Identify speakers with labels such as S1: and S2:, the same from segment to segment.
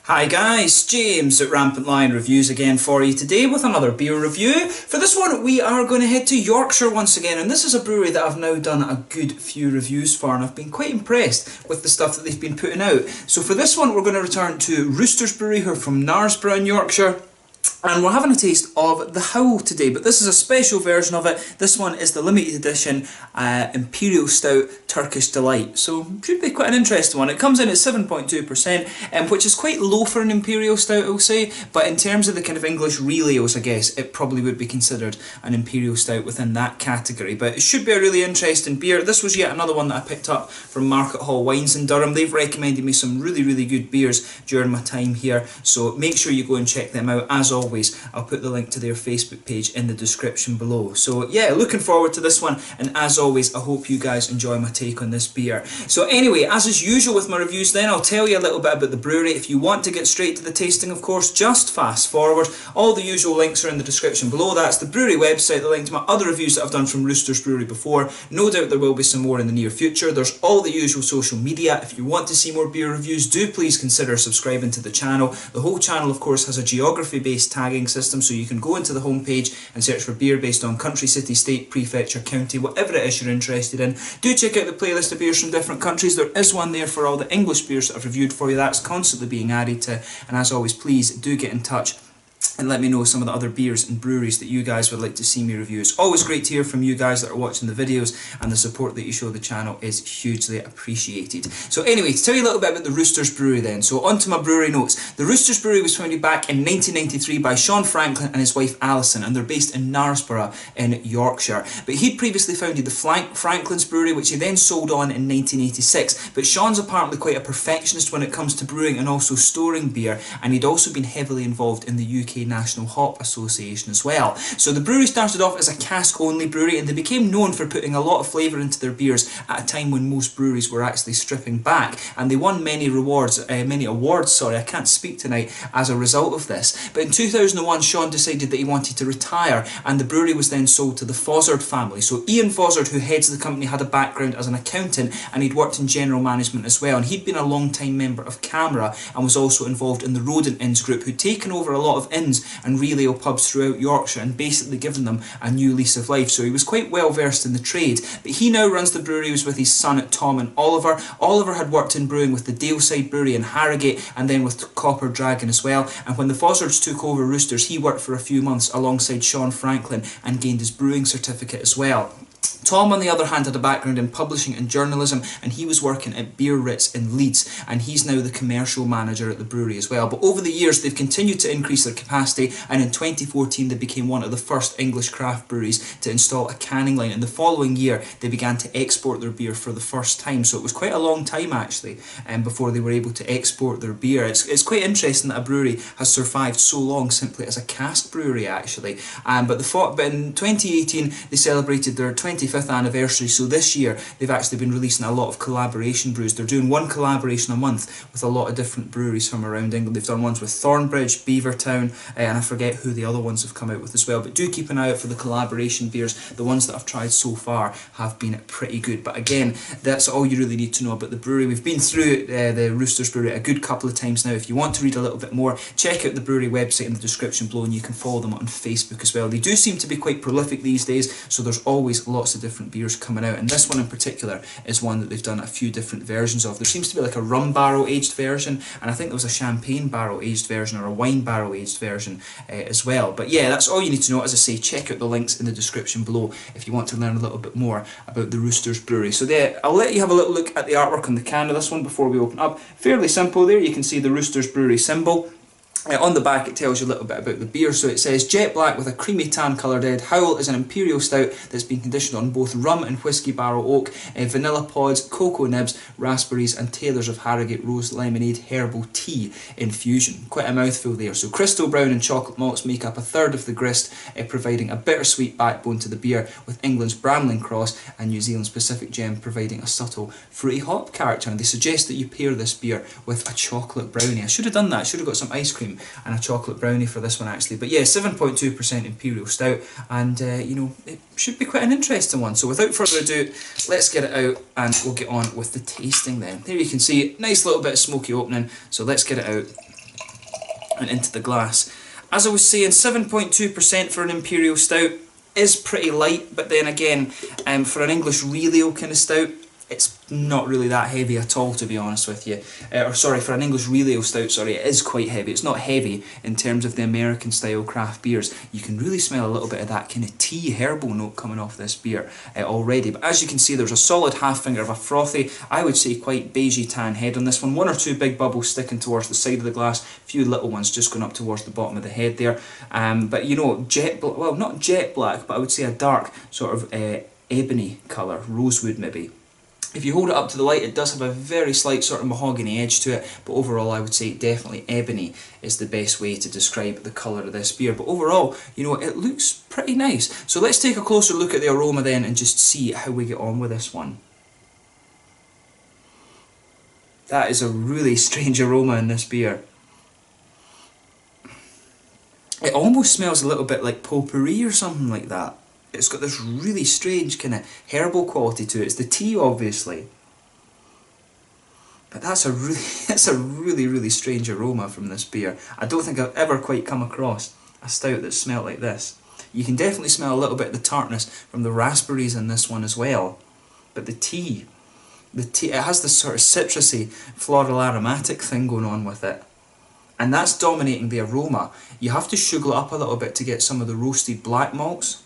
S1: Hi guys, James at Rampant Lion Reviews again for you today with another beer review. For this one we are going to head to Yorkshire once again, and this is a brewery that I've now done a good few reviews for and I've been quite impressed with the stuff that they've been putting out. So for this one we're going to return to Roosters Brewery, who are from Knaresborough in Yorkshire. And we're having a taste of the Howl today, but this is a special version of it. This one is the limited edition Imperial Stout Turkish Delight, so should be quite an interesting one. It comes in at 7.2%, which is quite low for an Imperial Stout, I'll say, but in terms of the kind of English real ales, I guess, it probably would be considered an Imperial Stout within that category, but it should be a really interesting beer. This was yet another one that I picked up from Market Hall Wines in Durham. They've recommended me some really good beers during my time here, so make sure you go and check them out. As always, I'll put the link to their Facebook page in the description below. So yeah, looking forward to this one, and as always I hope you guys enjoy my take on this beer. So anyway, as is usual with my reviews then, I'll tell you a little bit about the brewery. If you want to get straight to the tasting, of course, just fast forward. All the usual links are in the description below. That's the brewery website, the link to my other reviews that I've done from Roosters Brewery before. No doubt there will be some more in the near future. There's all the usual social media. If you want to see more beer reviews, do please consider subscribing to the channel. The whole channel of course has a geography based tagging system, so you can go into the homepage and search for beer based on country, city, state, prefecture, county, whatever it is you're interested in. Do check out the playlist of beers from different countries. There is one there for all the English beers that I've reviewed for you. That's constantly being added to, and as always, please do get in touch and let me know some of the other beers and breweries that you guys would like to see me review. It's always great to hear from you guys that are watching the videos, and the support that you show the channel is hugely appreciated. So anyway, to tell you a little bit about the Roosters Brewery then. So on to my brewery notes. The Roosters Brewery was founded back in 1993 by Sean Franklin and his wife Alison, and they're based in Knaresborough in Yorkshire. But he'd previously founded the Franklin's Brewery, which he then sold on in 1986. But Sean's apparently quite a perfectionist when it comes to brewing and also storing beer, and he'd also been heavily involved in the UK National Hop Association as well. So the brewery started off as a cask only brewery, and they became known for putting a lot of flavour into their beers at a time when most breweries were actually stripping back, and they won many awards, I can't speak tonight, as a result of this. But in 2001 Sean decided that he wanted to retire, and the brewery was then sold to the Fozzard family. So Ian Fozzard, who heads the company, had a background as an accountant, and he'd worked in general management as well, and he'd been a long time member of CAMRA and was also involved in the Rodent Inns group, who'd taken over a lot of inns and real ale pubs throughout Yorkshire and basically given them a new lease of life. So he was quite well versed in the trade. But he now runs the brewery with his son Tom and Oliver. Oliver had worked in brewing with the Daleside Brewery in Harrogate and then with Copper Dragon as well. And when the Fozzards took over Roosters, he worked for a few months alongside Sean Franklin and gained his brewing certificate as well. Tom, on the other hand, had a background in publishing and journalism, and he was working at Beer Ritz in Leeds, and he's now the commercial manager at the brewery as well. But over the years they've continued to increase their capacity, and in 2014 they became one of the first English craft breweries to install a canning line, and the following year they began to export their beer for the first time. So it was quite a long time actually before they were able to export their beer. It's quite interesting that a brewery has survived so long simply as a cask brewery actually. But in 2018 they celebrated their 25th anniversary, so this year they've actually been releasing a lot of collaboration brews. They're doing one collaboration a month with a lot of different breweries from around England. They've done ones with Thornbridge, Beavertown, and I forget who the other ones have come out with as well, but do keep an eye out for the collaboration beers. The ones that I've tried so far have been pretty good. But again, that's all you really need to know about the brewery. We've been through the Roosters Brewery a good couple of times now. If you want to read a little bit more, check out the brewery website in the description below, and you can follow them on Facebook as well. They do seem to be quite prolific these days, so there's always lots of different beers coming out, and this one in particular is one that they've done a few different versions of. There seems to be like a rum barrel aged version, and I think there was a champagne barrel aged version or a wine barrel aged version as well. But yeah, that's all you need to know. As I say, check out the links in the description below if you want to learn a little bit more about the Roosters Brewery. So there, I'll let you have a little look at the artwork on the can of this one before we open up. Fairly simple there. You can see the Roosters Brewery symbol. On the back it tells you a little bit about the beer. So it says jet black with a creamy tan coloured head. Howl is an imperial stout that's been conditioned on both rum and whisky barrel oak, vanilla pods, cocoa nibs, raspberries and tailors of Harrogate rose lemonade herbal tea infusion. Quite a mouthful there. So crystal brown and chocolate malts make up a third of the grist, providing a bittersweet backbone to the beer, with England's Bramling Cross and New Zealand's Pacific Gem providing a subtle fruity hop character. And they suggest that you pair this beer with a chocolate brownie. I should have done that. I should have got some ice cream and a chocolate brownie for this one actually. But yeah, 7.2% Imperial Stout, and you know, it should be quite an interesting one. So without further ado, let's get it out and we'll get on with the tasting then. There you can see, nice little bit of smoky opening, so let's get it out and into the glass. As I was saying, 7.2% for an Imperial Stout is pretty light, but then again, for an English Real Ale kind of stout, it's not really that heavy at all, to be honest with you. Or sorry, for an English Real Ale Stout, sorry, it is quite heavy. It's not heavy in terms of the American style craft beers. You can really smell a little bit of that kind of tea herbal note coming off this beer already. But as you can see, there's a solid half finger of a frothy, I would say quite beigey tan head on this one. One or two big bubbles sticking towards the side of the glass, a few little ones just going up towards the bottom of the head there. But you know, well, not jet black, but I would say a dark sort of ebony colour, rosewood maybe. If you hold it up to the light, it does have a very slight sort of mahogany edge to it, but overall I would say definitely ebony is the best way to describe the colour of this beer. But overall, you know, it looks pretty nice. So let's take a closer look at the aroma then and just see how we get on with this one. That is a really strange aroma in this beer. It almost smells a little bit like potpourri or something like that. It's got this really strange kind of herbal quality to it. It's the tea, obviously. But that's a really, really strange aroma from this beer. I don't think I've ever quite come across a stout that smelled like this. You can definitely smell a little bit of the tartness from the raspberries in this one as well. But the tea, it has this sort of citrusy, floral aromatic thing going on with it. And that's dominating the aroma. You have to sugar it up a little bit to get some of the roasted black malts.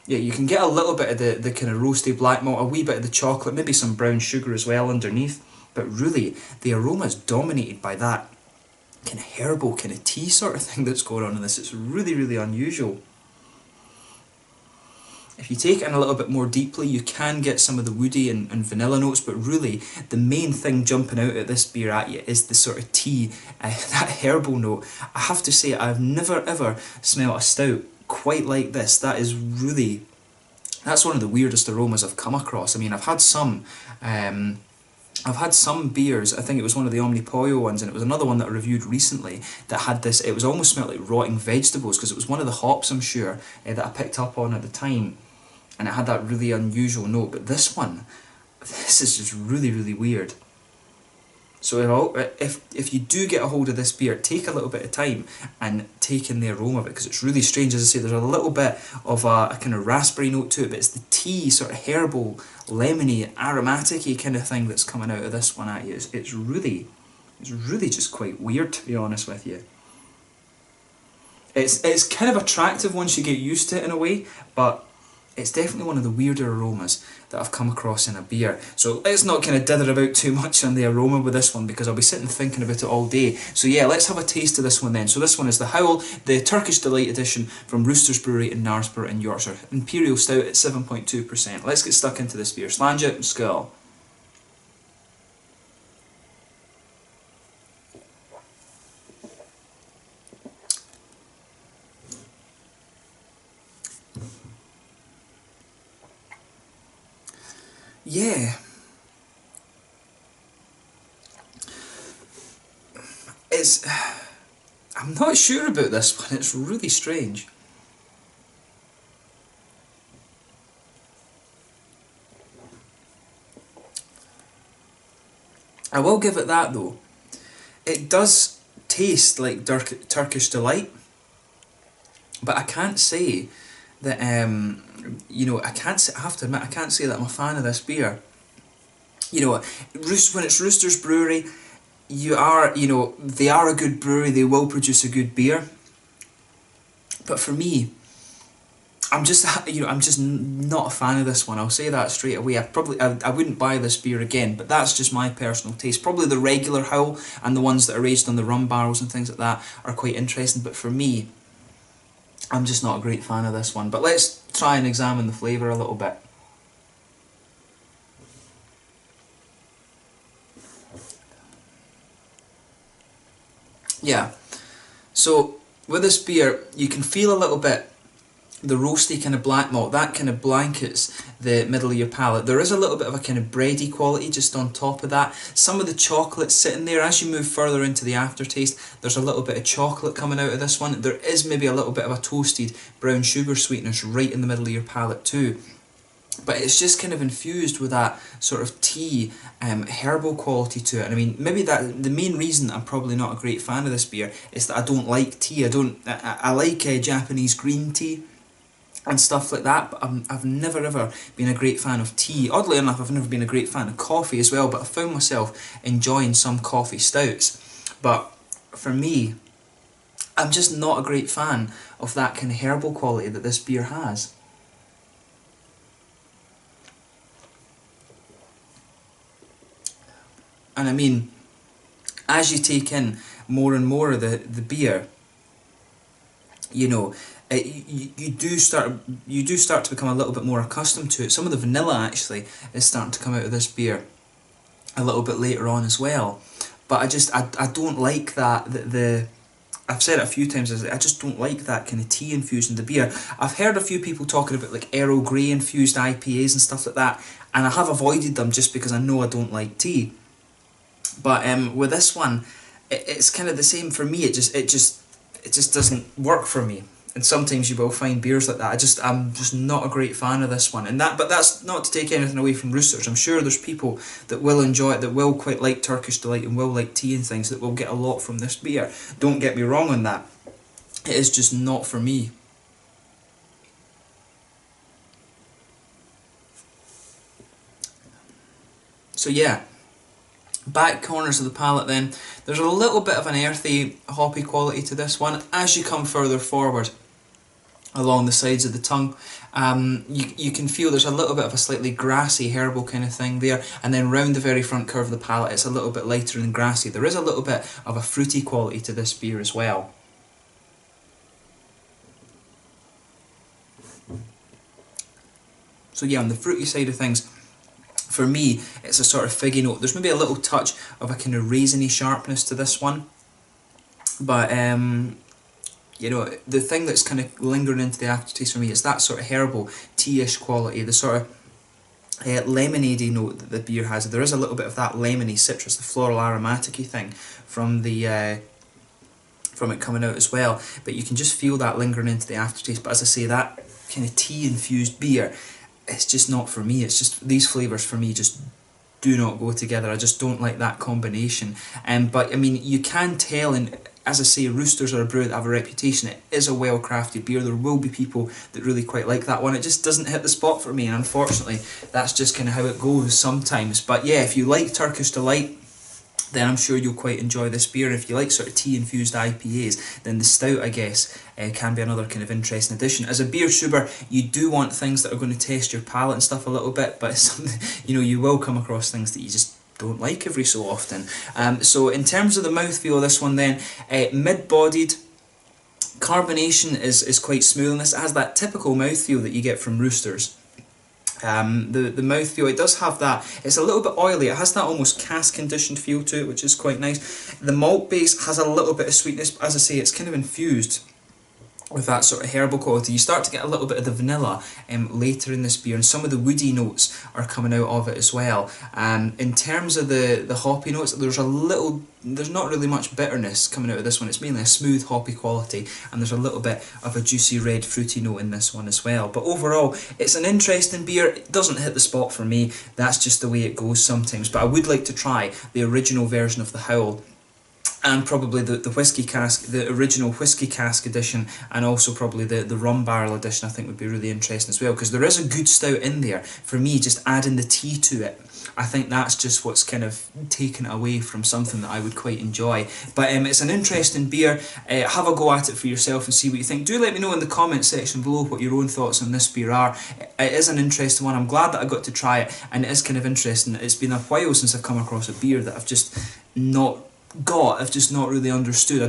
S1: Yeah, you can get a little bit of the kind of roasty black malt, a wee bit of the chocolate, maybe some brown sugar as well underneath. But really, the aroma is dominated by that kind of herbal, kind of tea sort of thing that's going on in this. It's really, really unusual. If you take it in a little bit more deeply, you can get some of the woody and vanilla notes, but really, the main thing jumping out at this beer at you is the sort of tea, that herbal note. I have to say, I've never ever smelled a stout quite like this. That is really, that's one of the weirdest aromas I've come across. I mean, I've had some beers. I think it was one of the Omnipollo ones, and it was another one that I reviewed recently that had this, it was almost smelled like rotting vegetables, because it was one of the hops, I'm sure, that I picked up on at the time, and it had that really unusual note. But this one, this is just really, really weird. So if you do get a hold of this beer, take a little bit of time and take in the aroma of it, because it's really strange. As I say, there's a little bit of a kind of raspberry note to it, but it's the tea, sort of herbal, lemony, aromatic-y kind of thing that's coming out of this one at you. It's really just quite weird, to be honest with you. It's kind of attractive once you get used to it in a way, but it's definitely one of the weirder aromas that I've come across in a beer. So let's not kind of dither about too much on the aroma with this one, because I'll be sitting thinking about it all day. So yeah, let's have a taste of this one then. So this one is the Howl, the Turkish Delight edition from Roosters Brewery in Knaresborough in Yorkshire. Imperial Stout at 7.2%. Let's get stuck into this beer. Slange out and skull. Yeah, I'm not sure about this one. It's really strange. I will give it that though. It does taste like Turkish Delight, but I can't say that, you know, I have to admit, I can't say that I'm a fan of this beer. You know, when it's Roosters Brewery, they are a good brewery, they will produce a good beer. But for me, I'm just not a fan of this one. I'll say that straight away. I wouldn't buy this beer again, but that's just my personal taste. Probably the regular Howl and the ones that are aged on the rum barrels and things like that are quite interesting, but for me, I'm just not a great fan of this one. But let's try and examine the flavour a little bit. Yeah, so with this beer, you can feel a little bit the roasty kind of black malt, that kind of blankets the middle of your palate. There is a little bit of a kind of bready quality just on top of that. Some of the chocolate sitting there, as you move further into the aftertaste, there's a little bit of chocolate coming out of this one. There is maybe a little bit of a toasted brown sugar sweetness right in the middle of your palate too. but it's just kind of infused with that sort of tea, herbal quality to it. And I mean, maybe that the main reason I'm probably not a great fan of this beer is that I don't like tea. I like Japanese green tea and stuff like that, but I've never ever been a great fan of tea. Oddly enough, I've never been a great fan of coffee as well, but I found myself enjoying some coffee stouts. But for me, I'm just not a great fan of that kind of herbal quality that this beer has. And I mean, as you take in more and more of the beer, you know, you do start to become a little bit more accustomed to it. Some of the vanilla actually is starting to come out of this beer a little bit later on as well. But I don't like that I've said it a few times, I just don't like that kind of tea infusion in the beer. I've heard a few people talking about like Earl Grey infused IPAs and stuff like that, and I have avoided them just because I know I don't like tea. But with this one, it's kind of the same for me. It just doesn't work for me. And sometimes you will find beers like that. I'm just not a great fan of this one. But that's not to take anything away from Roosters. I'm sure there's people that will enjoy it, that will quite like Turkish Delight and will like tea and things, that will get a lot from this beer. Don't get me wrong on that. It is just not for me. So yeah, back corners of the palate then. There's a little bit of an earthy, hoppy quality to this one as you come further forward along the sides of the tongue. You can feel there's a little bit of a slightly grassy, herbal kind of thing there, and then round the very front curve of the palate it's a little bit lighter and grassy. There is a little bit of a fruity quality to this beer as well. So yeah, on the fruity side of things, for me, it's a sort of figgy note. There's maybe a little touch of a kind of raisiny sharpness to this one, but you know, the thing that's kind of lingering into the aftertaste for me is that sort of herbal, tea-ish quality, the sort of lemonade-y note that the beer has. There is a little bit of that lemony citrus, the floral aromatic-y thing from the from it coming out as well, but you can just feel that lingering into the aftertaste. But as I say, that kind of tea-infused beer, it's just not for me. It's just, these flavours for me just do not go together. I just don't like that combination. But I mean, you can tell, and as I say, Roosters are a brewery that have a reputation. It is a well-crafted beer. There will be people that really quite like that one. It just doesn't hit the spot for me, and unfortunately, that's just kind of how it goes sometimes. But yeah, if you like Turkish Delight, then I'm sure you'll quite enjoy this beer. If you like sort of tea-infused IPAs, then the stout, I guess, can be another kind of interesting addition. As a beer tuber, you do want things that are going to test your palate and stuff a little bit, but it's something, you know, you will come across things that you just don't like every so often. So in terms of the mouthfeel of this one then, mid-bodied, carbonation is quite smooth in this. It has that typical mouthfeel that you get from Roosters. The mouthfeel, it does have that, it's a little bit oily, it has that almost cask conditioned feel to it, which is quite nice. The malt base has a little bit of sweetness, but as I say, it's kind of infused with that sort of herbal quality. You start to get a little bit of the vanilla later in this beer, and some of the woody notes are coming out of it as well. In terms of the hoppy notes, there's not really much bitterness coming out of this one. It's mainly a smooth hoppy quality, and there's a little bit of a juicy red fruity note in this one as well. But overall, it's an interesting beer. It doesn't hit the spot for me. That's just the way it goes sometimes. But I would like to try the original version of the Howl, and probably the whiskey cask, the original whiskey cask edition, and also probably the rum barrel edition. I think would be really interesting as well, because there is a good stout in there. For me, just adding the tea to it, I think that's just what's kind of taken it away from something that I would quite enjoy. But it's an interesting beer. Have a go at it for yourself and see what you think. Do let me know in the comment section below what your own thoughts on this beer are. It is an interesting one. I'm glad that I got to try it, and it is kind of interesting. It's been a while since I've come across a beer that I've just not really understood. I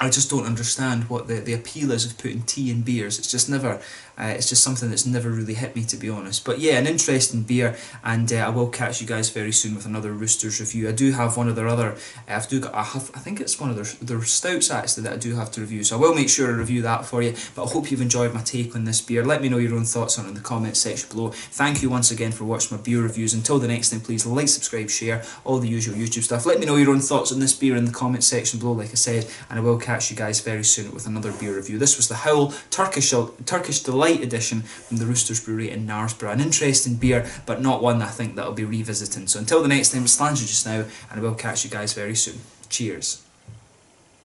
S1: just don't understand what the appeal is of putting tea in beers. It's just never, it's just something that's never really hit me, to be honest. But yeah, an interesting beer, and I will catch you guys very soon with another Roosters review. I do have one of their other, I think it's one of their stouts actually that I do have to review, so I will make sure I review that for you. But I hope you've enjoyed my take on this beer. Let me know your own thoughts on it in the comment section below. Thank you once again for watching my beer reviews. Until the next time, please like, subscribe, share, all the usual YouTube stuff. Let me know your own thoughts on this beer in the comment section below, like I said, and I will catch you guys very soon with another beer review. This was the Howl Turkish Delight edition from the Roosters Brewery in Knaresborough. An interesting beer, but not one I think that I'll be revisiting. So until the next time, it's Landry just now, and I will catch you guys very soon. Cheers.